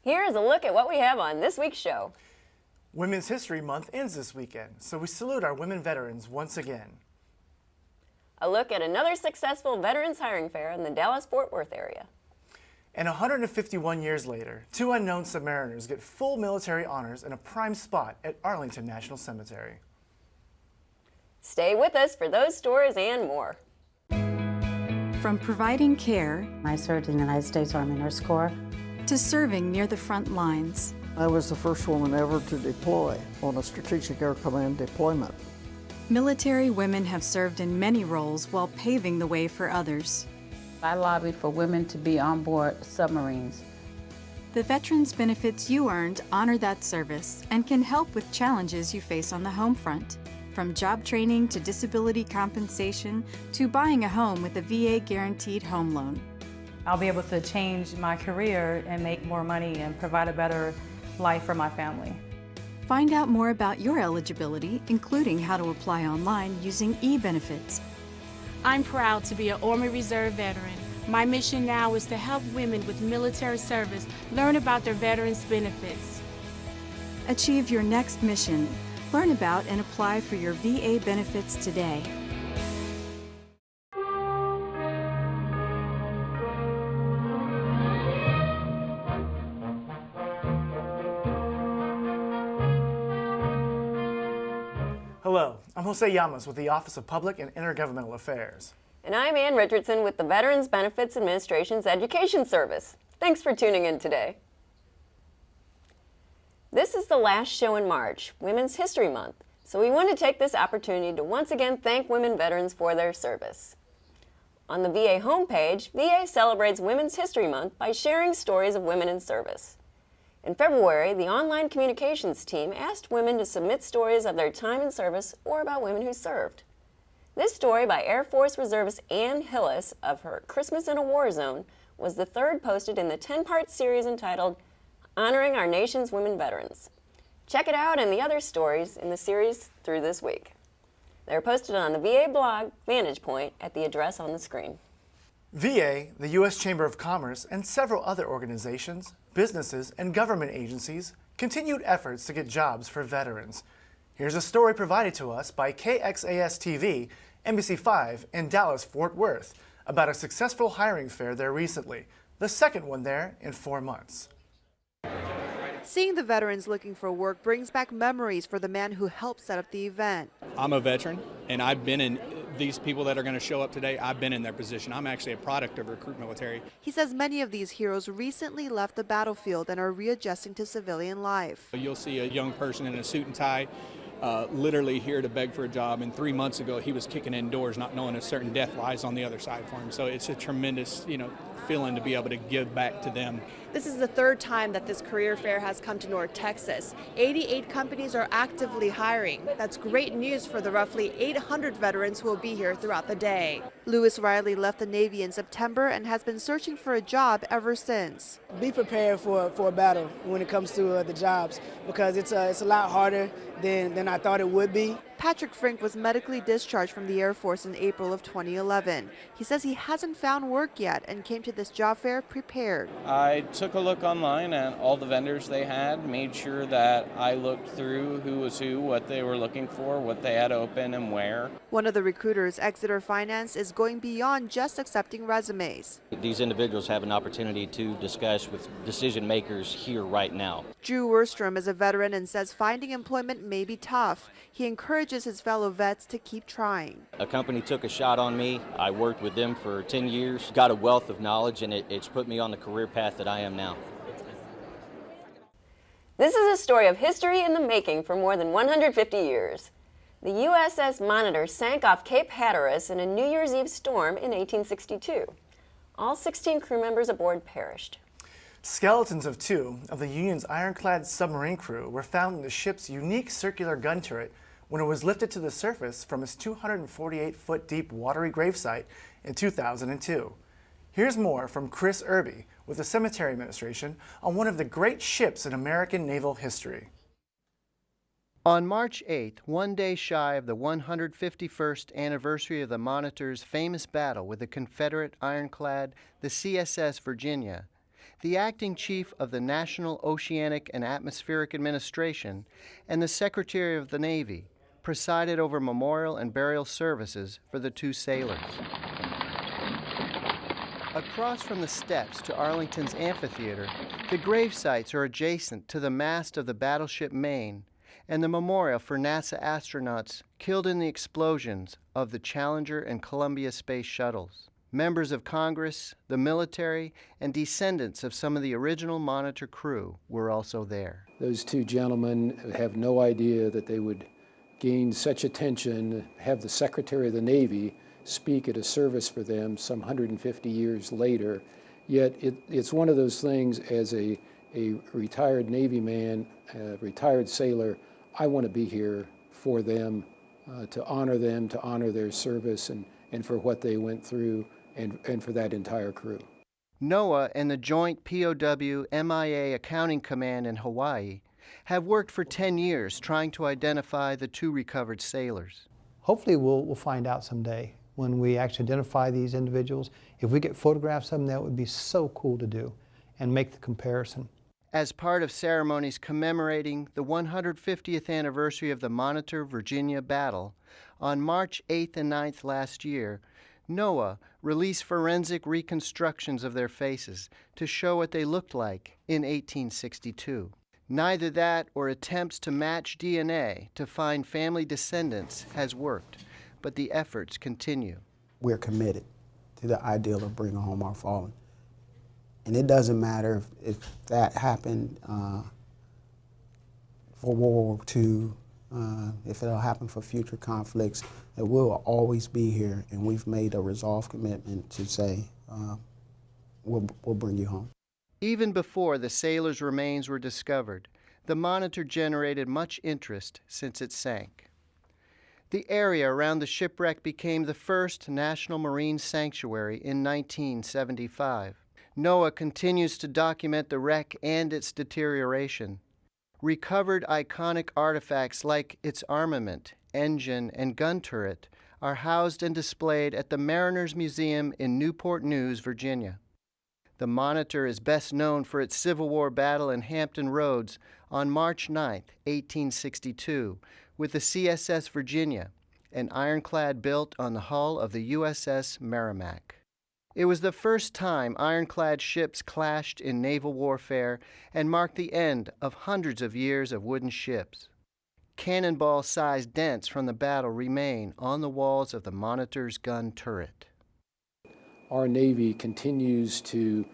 Here is a look at what we have on this week's show. Women's History Month ends this weekend, so we salute our women veterans once again. A look at another successful veterans hiring fair in the Dallas-Fort Worth area. And 151 years later, two unknown Submariners get full military honors in a prime spot at Arlington National Cemetery. Stay with us for those stories and more. From providing care I served in the United States Army Nurse Corps. to serving near the front lines, I was the first woman ever to deploy on a Strategic Air Command deployment. military women have served in many roles while paving the way for others. I lobbied for women to be on board submarines. The veterans benefits you earned honor that service and can help with challenges you face on the home front. From job training to disability compensation to buying a home with a VA guaranteed home loan. I'll be able to change my career and make more money and provide a better life for my family. Find out more about your eligibility, including how to apply online using e-benefits. I'm proud to be an Army Reserve veteran. My mission now is to help women with military service learn about their veterans benefits. Achieve your next mission. Learn about and apply for your VA benefits today. Hello, I'm Jose Llamas with the Office of Public and Intergovernmental Affairs. And I'm Ann Richardson with the Veterans Benefits Administration's Education Service. Thanks for tuning in today. This is the last show in March, Women's History Month, so we want to take this opportunity to once again thank women veterans for their service. On the VA homepage, VA celebrates Women's History Month by sharing stories of women in service. In February, the online communications team asked women to submit stories of their time in service or about women who served. This story by Air Force Reservist Ann Hillis of her Christmas in a War Zone was the third posted in the 10-part series entitled Honoring Our Nation's Women Veterans. Check it out and the other stories in the series through this week. They're posted on the VA blog, Vantage Point, at the address on the screen. VA, the U.S. Chamber of Commerce, and several other organizations, businesses, and government agencies continued efforts to get jobs for veterans. Here's a story provided to us by KXAS-TV, NBC5, in Dallas-Fort Worth about a successful hiring fair there recently, the second one there in 4 months. Seeing the veterans looking for work brings back memories for the man who helped set up the event. I'm a veteran, and I've been in these people that are going to show up today. I've been in their position. I'm actually a product of Recruit Military. He says many of these heroes recently left the battlefield and are readjusting to civilian life. You'll see a young person in a suit and tie literally here to beg for a job, and 3 months ago he was kicking in doors not knowing a certain death lies on the other side for him. So it's a tremendous feeling to be able to give back to them. This is the third time that this career fair has come to North Texas. 88 companies are actively hiring. That's great news for the roughly 800 veterans who will be here throughout the day. Lewis Riley left the Navy in September and has been searching for a job ever since. Be prepared for a battle when it comes to the jobs, because it's a lot harder than I thought it would be. Patrick Frink was medically discharged from the Air Force in April of 2011. He says he hasn't found work yet and came to this job fair prepared. I took a look online at all the vendors they had, made sure that I looked through who was who, what they were looking for, what they had open and where. One of the recruiters, Exeter Finance, is going beyond just accepting resumes. These individuals have an opportunity to discuss with decision makers here right now. Drew Werstrom is a veteran and says finding employment may be tough. He encourages his fellow vets to keep trying. A company took a shot on me. I worked with them for 10 years, got a wealth of knowledge, and it's put me on the career path that I am now. This is a story of history in the making for more than 150 years. The USS Monitor sank off Cape Hatteras in a New Year's Eve storm in 1862. All 16 crew members aboard perished. Skeletons of 2 of the Union's ironclad submarine crew were found in the ship's unique circular gun turret when it was lifted to the surface from its 248-foot deep watery gravesite in 2002. Here's more from Chris Irby with the Cemetery Administration on one of the great ships in American naval history. On March 8th, one day shy of the 151st anniversary of the Monitor's famous battle with the Confederate ironclad, the CSS Virginia, the acting chief of the National Oceanic and Atmospheric Administration, and the Secretary of the Navy presided over memorial and burial services for the two sailors. Across from the steps to Arlington's amphitheater, the grave sites are adjacent to the mast of the battleship Maine and the memorial for NASA astronauts killed in the explosions of the Challenger and Columbia space shuttles. Members of Congress, the military, and descendants of some of the original Monitor crew were also there. Those two gentlemen have no idea that they would gain such attention, have the Secretary of the Navy speak at a service for them some 150 years later. Yet it's one of those things, as a retired Navy man, a retired sailor, I want to be here for them, to honor their service and for what they went through, and for that entire crew. NOAA and the Joint POW-MIA Accounting Command in Hawaii have worked for 10 years trying to identify the two recovered sailors. Hopefully we'll find out someday when we actually identify these individuals. If we get photographs of them, that would be so cool to do and make the comparison. As part of ceremonies commemorating the 150th anniversary of the Monitor, Virginia battle, on March 8th and 9th last year, NOAA released forensic reconstructions of their faces to show what they looked like in 1862. Neither that or attempts to match DNA to find family descendants has worked, but the efforts continue. We're committed to the ideal of bringing home our fallen. And it doesn't matter if that happened for World War II, if it'll happen for future conflicts, that we'll always be here, and we've made a resolved commitment to say, we'll bring you home. Even before the sailors' remains were discovered, the Monitor generated much interest since it sank. The area around the shipwreck became the first National Marine Sanctuary in 1975. NOAA continues to document the wreck and its deterioration. Recovered iconic artifacts like its armament, engine, and gun turret are housed and displayed at the Mariners Museum in Newport News, Virginia. The Monitor is best known for its Civil War battle in Hampton Roads on March 9, 1862, with the CSS Virginia, an ironclad built on the hull of the USS Merrimack. It was the first time ironclad ships clashed in naval warfare and marked the end of hundreds of years of wooden ships. Cannonball-sized dents from the battle remain on the walls of the Monitor's gun turret. Our Navy continues to,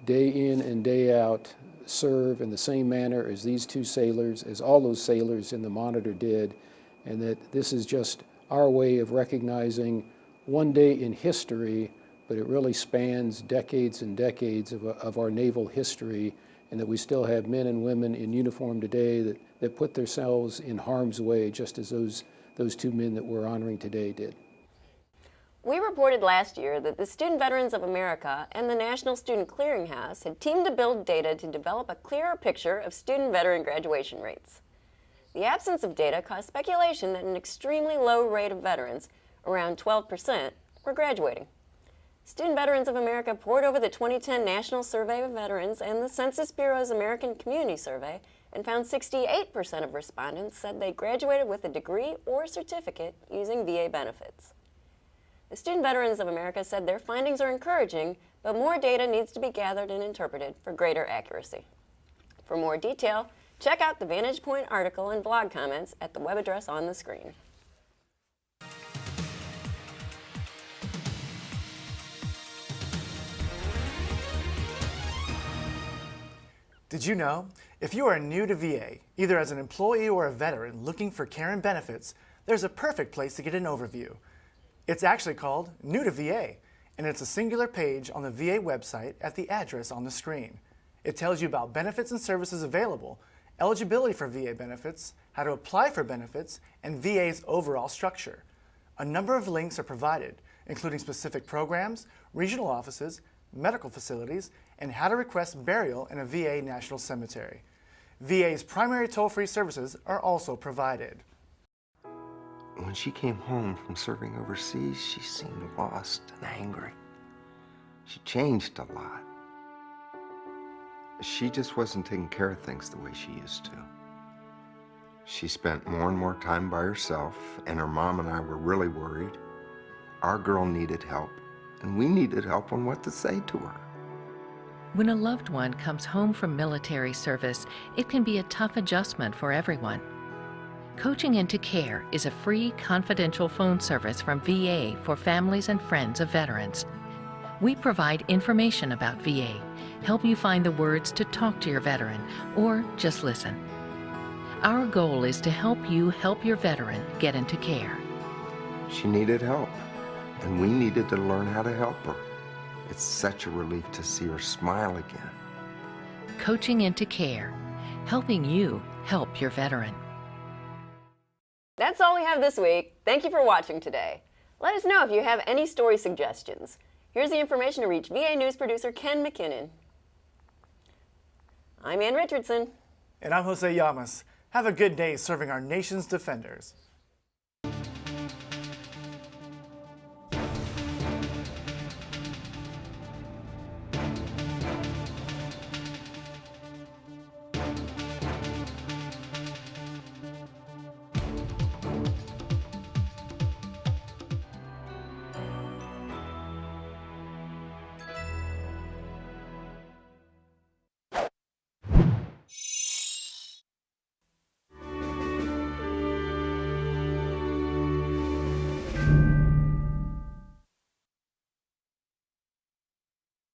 day in and day out, serve in the same manner as these two sailors, as all those sailors in the Monitor did, and that this is just our way of recognizing one day in history, but it really spans decades and decades of our naval history, and that we still have men and women in uniform today that put themselves in harm's way, just as those two men that we're honoring today did. We reported last year that the Student Veterans of America and the National Student Clearinghouse had teamed to build data to develop a clearer picture of student veteran graduation rates. The absence of data caused speculation that an extremely low rate of veterans, around 12%, were graduating. Student Veterans of America pored over the 2010 National Survey of Veterans and the Census Bureau's American Community Survey and found 68% of respondents said they graduated with a degree or certificate using VA benefits. The Student Veterans of America said their findings are encouraging, but more data needs to be gathered and interpreted for greater accuracy. For more detail, check out the Vantage Point article and blog comments at the web address on the screen. Did you know? If you are new to VA, either as an employee or a veteran looking for care and benefits, there's a perfect place to get an overview. It's actually called New to VA, and it's a singular page on the VA website at the address on the screen. It tells you about benefits and services available, eligibility for VA benefits, how to apply for benefits, and VA's overall structure. A number of links are provided, including specific programs, regional offices, medical facilities, and how to request burial in a VA National Cemetery. VA's primary toll-free services are also provided. When she came home from serving overseas, she seemed lost and angry. She changed a lot. she just wasn't taking care of things the way she used to. She spent more and more time by herself, and her mom and I were really worried. Our girl needed help, and we needed help on what to say to her. When a loved one comes home from military service, it can be a tough adjustment for everyone. Coaching into Care is a free, confidential phone service from VA for families and friends of veterans. We provide information about VA, help you find the words to talk to your veteran, or just listen. Our goal is to help you help your veteran get into care. She needed help, and we needed to learn how to help her. It's such a relief to see her smile again. Coaching into Care, helping you help your veteran. That's all we have this week. Thank you for watching today. Let us know if you have any story suggestions. Here's the information to reach VA News producer Ken McKinnon. I'm Ann Richardson. And I'm Jose Llamas. Have a good day serving our nation's defenders.